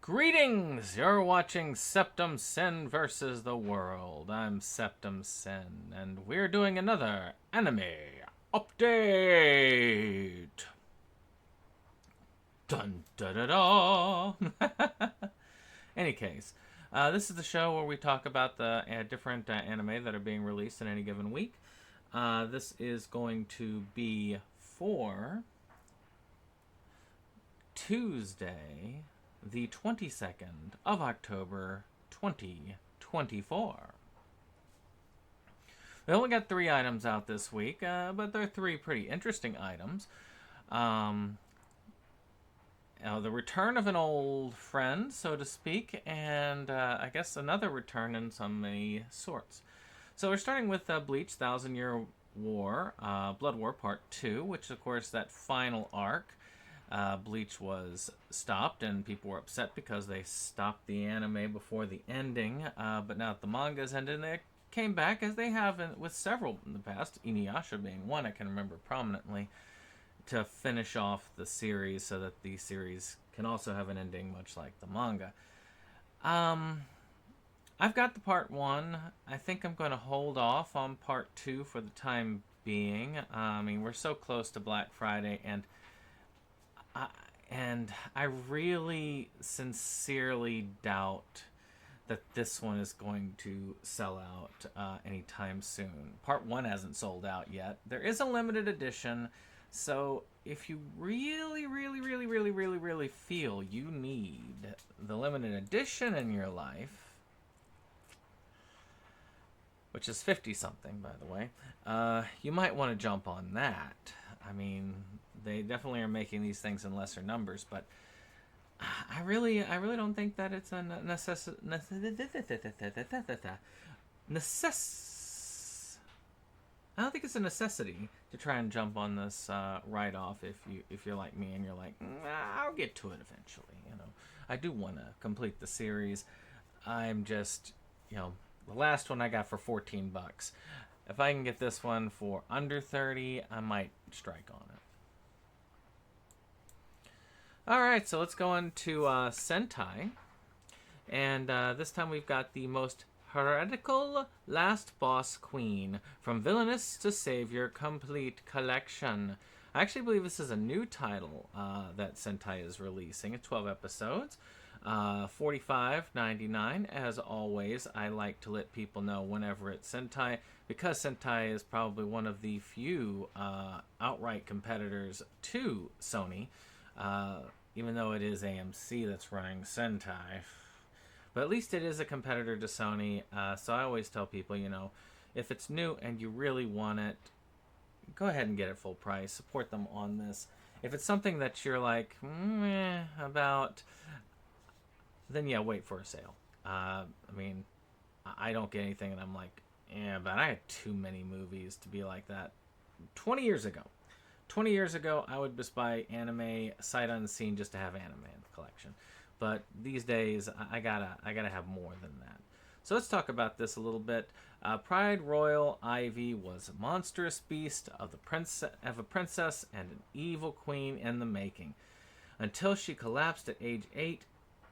Greetings! You're watching SeptumSin versus the world. I'm SeptumSin, and we're doing another anime update. Dun da da da. Any case, this is the show where we talk about the different anime that are being released in any given week. This is going to be for Tuesday, the 22nd of October, 2024. We only got 3 items out this week, but they're 3 pretty interesting items. The return of an old friend, so to speak, and I guess another return in some many sorts. So we're starting with Bleach, Thousand Year War, Blood War Part 2, which of course that final arc. Bleach was stopped, and people were upset because they stopped the anime before the ending. But now that the manga's ended, they came back, as they have with several in the past, Inuyasha being one I can remember prominently, to finish off the series so that the series can also have an ending, much like the manga. I've got the part 1. I think I'm going to hold off on part 2 for the time being. I mean, we're so close to Black Friday, and I really sincerely doubt that this one is going to sell out anytime soon. Part 1 hasn't sold out yet. There is a limited edition, so if you really feel you need the limited edition in your life, which is 50-something, by the way, you might want to jump on that. I mean, they definitely are making these things in lesser numbers, but I really don't think that it's a I don't think it's a necessity to try and jump on this right off if you're like me and you're like, I'll get to it eventually. I do want to complete the series. I'm just, the last one I got for $14. If I can get this one for under 30, I might strike on it. Alright, so let's go on to Sentai. And this time we've got the most heretical last boss queen, from villainous to savior, complete collection. I actually believe this is a new title that Sentai is releasing. It's 12 episodes. $45.99. As always, I like to let people know whenever it's Sentai, because Sentai is probably one of the few outright competitors to Sony, even though it is AMC that's running Sentai. But at least it is a competitor to Sony, so I always tell people, if it's new and you really want it, go ahead and get it full price. Support them on this. If it's something that you're like, about, then yeah, wait for a sale. I mean, I don't get anything, and I'm like, but I had too many movies to be like that. 20 years ago, I would just buy anime sight unseen just to have anime in the collection. But these days, I gotta have more than that. So let's talk about this a little bit. Pride Royal Ivy was a monstrous beast of a princess and an evil queen in the making, until she collapsed at age 8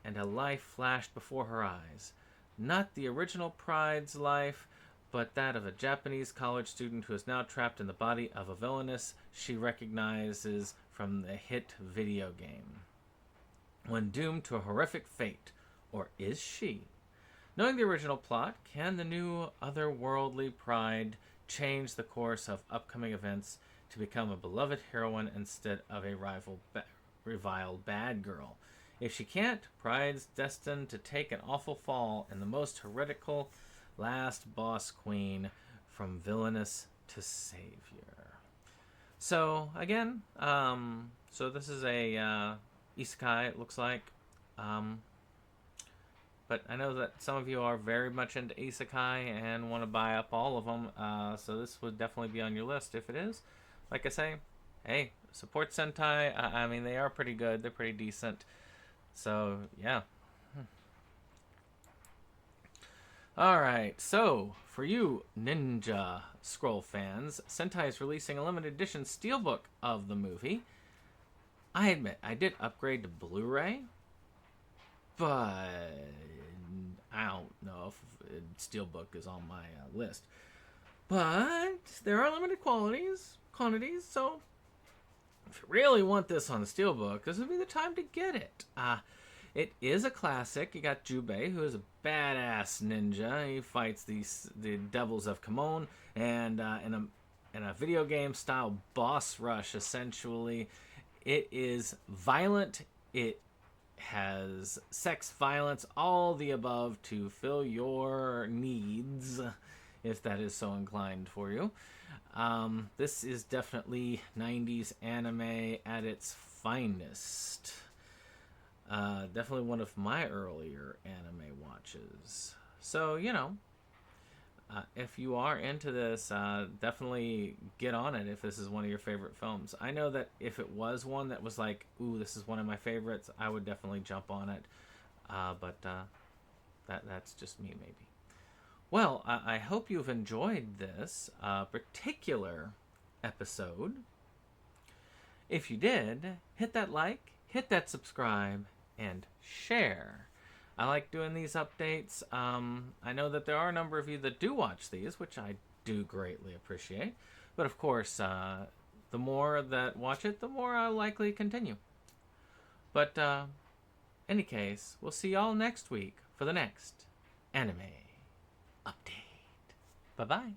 and a life flashed before her eyes. Not the original Pride's life, but that of a Japanese college student who is now trapped in the body of a villainess she recognizes from the hit video game. When doomed to a horrific fate, or is she? Knowing the original plot, can the new otherworldly Pride change the course of upcoming events to become a beloved heroine instead of a reviled bad girl? If she can't, Pride's destined to take an awful fall in the most heretical last boss queen, from villainous to savior. So again, so this is a isekai, it looks like. But I know that some of you are very much into isekai and want to buy up all of them, so this would definitely be on your list. If it is, like I say, hey, support Sentai. I mean, they are pretty good. They're pretty decent. So, yeah. Alright, so, for you Ninja Scroll fans, Sentai is releasing a limited edition steelbook of the movie. I admit, I did upgrade to Blu-ray, but I don't know if Steelbook is on my list. But there are limited quantities, so if you really want this on the Steelbook, this would be the time to get it. It is a classic. You got Jubei, who is a badass ninja. He fights the devils of Kamon, and in a video game style boss rush, essentially. It is violent. It has sex, violence, all the above to fill your needs, if that is so inclined for you. This is definitely 90s anime at its finest. Definitely one of my earlier anime watches. So, if you are into this, definitely get on it if this is one of your favorite films. I know that if it was one that was like, ooh, this is one of my favorites, I would definitely jump on it. But that's just me, maybe. Well, I hope you've enjoyed this particular episode. If you did, hit that like, hit that subscribe, and share. I like doing these updates. I know that there are a number of you that do watch these, which I do greatly appreciate. But of course, the more that watch it, the more I'll likely continue. But any case, we'll see y'all next week for the next anime update. Bye-bye.